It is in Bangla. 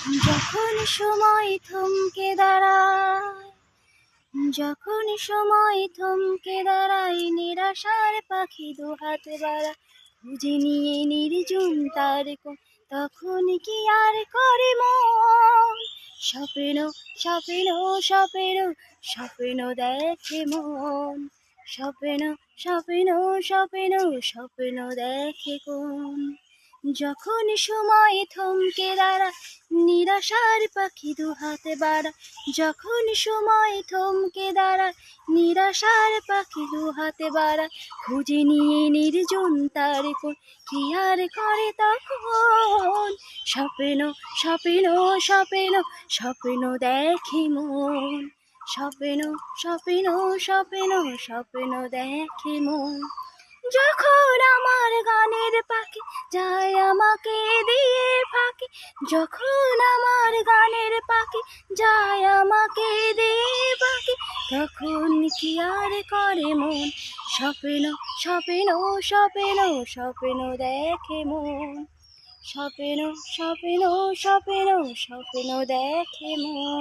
যখন সময় থমকে দাঁড়ায়, যখন সময় থমকে দাঁড়ায়, নিরাশার পাখি দুহাত বাড়ায়, খুঁজে নিয়ে নির্জন তার কোণ, তখন কি আর করে মন? স্বপ্ন স্বপ্ন স্বপ্ন স্বপ্ন দেখে মন, স্বপ্ন স্বপ্ন স্বপ্ন স্বপ্ন দেখে কোন। যখন সময় থমকে দাঁড়ায়, নিরাশার পাখি দুহাতে বাড়ায়, যখন সময় থমকে দাঁড়ায়, নিরাশার পাখি দুহাতে বাড়ায়, খুঁজে নিয়ে নির্জন তার কোণ, কি আর করে তখন? স্বপ্ন স্বপ্ন স্বপ্ন স্বপ্ন দেখে মন, স্বপ্ন স্বপ্ন স্বপ্ন স্বপ্ন দেখে মন। যখন আমার গানের পাখি যায় আমাকে দিয়ে ফাঁকি, যখন আমার গানের পাখি যায় আমাকে দিয়ে ফাঁকি, তখন কি আর করে মন? স্বপ্ন স্বপ্ন স্বপ্ন স্বপ্ন দেখে মন, স্বপ্ন স্বপ্ন স্বপ্ন স্বপ্ন দেখে মন।